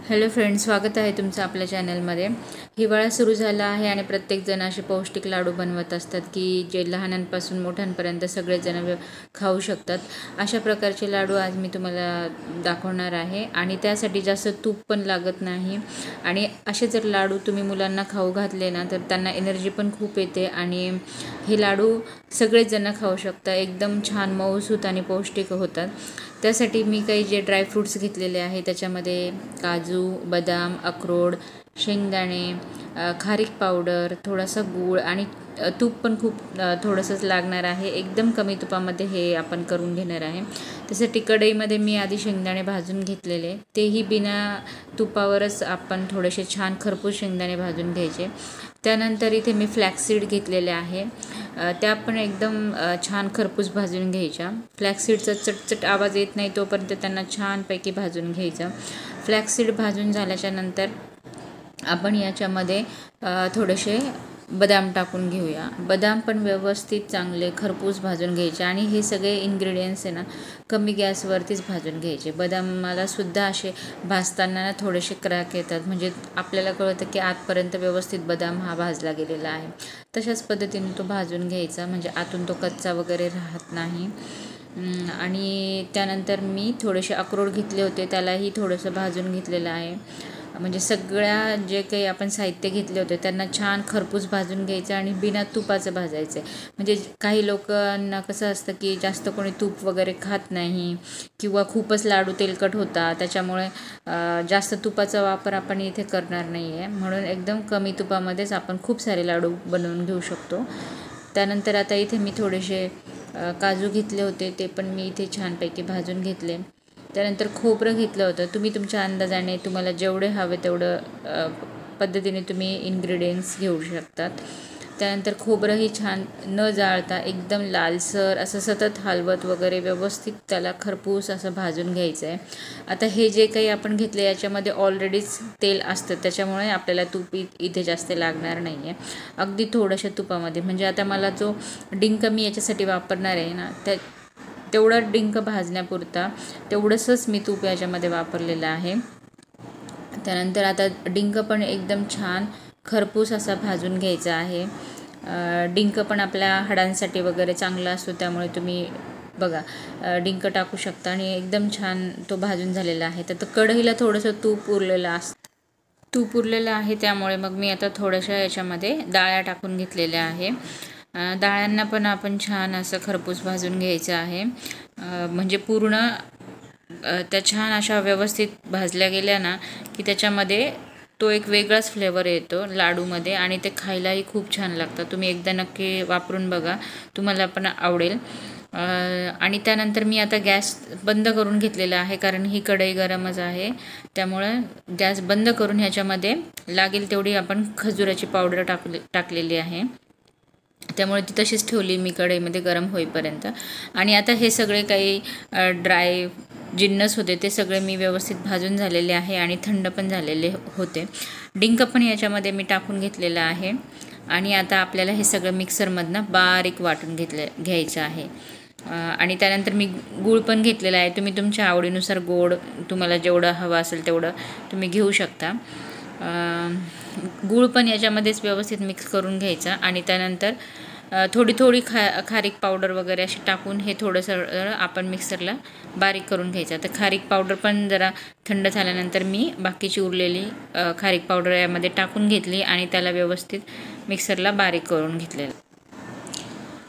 Hello friends, स्वागत आहे तुमचं आपल्या चॅनलमध्ये। हिवाळा सुरू झाला आहे आणि प्रत्येकजण असे पौष्टिक लाडू बनवत असतात की जे लहानांपासून मोठ्यांपर्यंत सगळेजण खाऊ शकतात। अशा प्रकारचे लाडू आज मी तुम्हाला दाखवणार आहे आणि त्यासाठी जास्त तूप पण लागत नाही। आणि असे जर लाडू तुम्ही मुलांना खाऊ घातले ना तर त्यांना एनर्जी पण खूप येते आणि हे लाडू सगळेच जण खाऊ शकतात। एकदम छान मऊसूत आणि पौष्टिक होतात। त्यासाठी मी काही जे ड्रायफ्रूट्स घेतलेले आहे त्याच्यामध्ये काजू, बदाम, अक्रोड, शेंगदाणे, खारीक पावडर, थोडासा गूळ आणि तूप पण खूप थोडंसंच लागणार आहे। एकदम कमी तुपामध्ये हे आपण करून घेणार आहे। त्यासाठी कढईमध्ये मी आधी शेंगदाणे भाजून घेतलेले, तेही बिना तुपावरच आपण थोडेसे छान खरपूस शेंगदाणे भाजून घ्यायचे। त्यानंतर इथे मी फ्लॅक्सीड घेतलेले आहे, त्या पण एकदम छान खरपूस भाजून घ्यायच्या। फ्लॅक्सीडचा चटचट आवाज येत नाही तोपर्यंत त्यांना छानपैकी भाजून घ्यायचं। फ्लॅक्सीड भाजून झाल्याच्या नंतर आपण याच्यामध्ये थोडेसे बदाम टाकून घेऊया। बदाम पण व्यवस्थित चांगले खरपूस भाजून घ्यायचे आणि हे सगळे इन्ग्रेडियंट्स आहे ना कमी गॅसवरतीच भाजून घ्यायचे। बदामाला सुद्धा असे भाजताना थोडेसे क्रॅक येतात, म्हणजे आपल्याला कळतं की आतपर्यंत व्यवस्थित बदाम हा भाजला गेलेला आहे। तशाच पद्धतीने तो भाजून घ्यायचा, म्हणजे आतून तो कच्चा वगैरे राहत नाही। आणि त्यानंतर मी थोडेसे अक्रोड घेतले होते, त्यालाही थोडंसं भाजून घेतलेलं आहे। म्हणजे सगळ्या जे काही आपण साहित्य घेतले होते त्यांना छान खरपूस भाजून घ्यायचं आणि बिना तुपाचं भाजायचं आहे। म्हणजे काही लोकांना कसं असतं की जास्त कोणी तूप वगैरे खात नाही किंवा खूपच लाडू तेलकट होता, त्याच्यामुळे जास्त तुपाचा वापर आपण इथे करणार नाही आहे। म्हणून एकदम कमी तुपामध्येच आपण खूप सारे लाडू बनवून घेऊ शकतो। त्यानंतर आता इथे मी थोडेसे काजू घेतले होते, ते पण मी इथे छानपैकी भाजून घेतले। त्यानंतर खोबरं घेतलं होतं, तुम्ही तुमच्या अंदाजाने तुम्हाला जेवढे हवे तेवढं पद्धतीने तुम्ही इन्ग्रेडियंट्स घेऊ शकतात। त्यानंतर खोबरंही छान न जाळता एकदम लालसर असं सतत हलवत वगैरे व्यवस्थित त्याला खरपूस असं भाजून घ्यायचं आहे। आता हे जे काही आपण घेतले याच्यामध्ये ऑलरेडीच तेल असतं, त्याच्यामुळे आपल्याला तूप इथे जास्त लागणार नाही आहे। अगदी थोड्याशा तुपामध्ये, म्हणजे आता मला जो डिंक मी याच्यासाठी वापरणार आहे ना तेवढा डिंक भाजण्यापुरता तेवढंसंच मी तूप याच्यामध्ये वापरलेलं आहे। त्यानंतर आता डिंक पण एकदम छान खरपूस असा भाजून घ्यायचा आहे। डिंक पण आपल्या हाडांसाठी वगैरे चांगला असतो, त्यामुळे तुम्ही बघा डिंक टाकू शकता आणि एकदम छान तो भाजून झालेला आहे। तर कढईला थोडंसं तूप उरलेलं आहे, त्यामुळे मग मी आता थोड्याशा याच्यामध्ये डाळ्या टाकून घेतलेल्या आहे। डाळ्यांना पण आपण छान असं खरपूस भाजून घ्यायचं आहे, म्हणजे पूर्ण त्या छान अशा व्यवस्थित भाजल्या गेल्या ना की त्याच्यामध्ये तो एक वेगळाच फ्लेवर येतो लाडूमध्ये आणि ते खायलाही खूप छान लागतं। तुम्ही एकदा नक्की वापरून बघा, तुम्हाला पण आवडेल। आणि त्यानंतर मी आता गॅस बंद करून घेतलेला आहे, कारण ही कढई गरमच आहे, त्यामुळे गॅस बंद करून ह्याच्यामध्ये लागेल तेवढी आपण खजुराची पावडर टाकलेली आहे, त्यामुळे ती तशीच ठेवली मी कढईमध्ये गरम होईपर्यंत। आणि आता हे सगळे काही ड्राय जिन्नस होते ते सगळे मी व्यवस्थित भाजून झालेले आहे आणि थंड पण झालेले होते। डिंक पण याच्यामध्ये मी टाकून घेतलेलं आहे आणि आता आपल्याला हे सगळं मिक्सरमधनं बारीक वाटून घ्यायचं आहे। आणि त्यानंतर मी गूळ पण घेतलेला आहे, तुम्ही तुमच्या आवडीनुसार गोड तुम्हाला जेवढं हवं असेल तेवढं तुम्ही घेऊ शकता। गूळ पण याच्यामध्येच व्यवस्थित मिक्स करून घ्यायचा आणि त्यानंतर थोडी खारीक पावडर वगैरे अशी टाकून हे थोडंसं आपण मिक्सरला बारीक करून घ्यायचं। तर खारीक पावडर पण जरा थंड झाल्यानंतर मी बाकीची उरलेली खारीक पावडर यामध्ये टाकून घेतली आणि त्याला व्यवस्थित मिक्सरला बारीक करून घेतलेलं।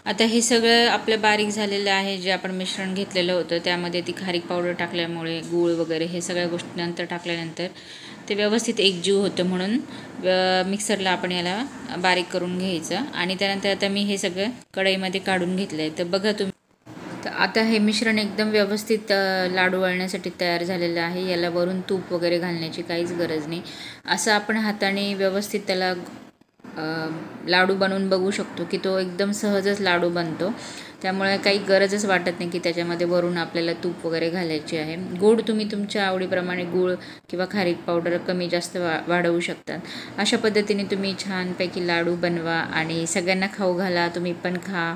आता हे सगळं आपलं बारीक झालेलं आहे, जे आपण मिश्रण घेतलेलं होतं त्यामध्ये ती खारीक पावडर टाकल्यामुळे गूळ वगैरे हे सगळ्या गोष्टी नंतर टाकल्यानंतर ते व्यवस्थित एकजीव होतं, म्हणून मिक्सरला आपण याला बारीक करून घ्यायचं। आणि त्यानंतर आता मी हे सगळं कढईमध्ये काढून घेतलं आहे। तर बघा तुम्ही, तर आता हे मिश्रण एकदम व्यवस्थित लाडू वळण्यासाठी तयार झालेलं आहे। याला वरून तूप वगैरे घालण्याची काहीच गरज नाही, असं आपण हाताने व्यवस्थित त्याला लाडू बनवून बघू शकतो की तो एकदम सहजच लाडू बनतो। त्यामुळे काही गरजच वाटत नाही की त्याच्यामध्ये वरून आपल्याला तूप वगैरे घालायची आहे। गोड तुम्ही तुमच्या आवडीप्रमाणे गूळ किंवा खारीक पावडर कमी जास्त वाढवू शकतात। अशा पद्धतीने तुम्ही छानपैकी लाडू बनवा आणि सगळ्यांना खाऊ घाला, तुम्ही पण खा।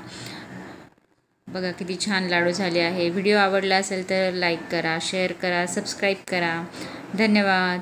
बघा किती छान लाडू झाले आहे। व्हिडिओ आवडला असेल तर लाईक करा, शेअर करा, सबस्क्राईब करा। धन्यवाद।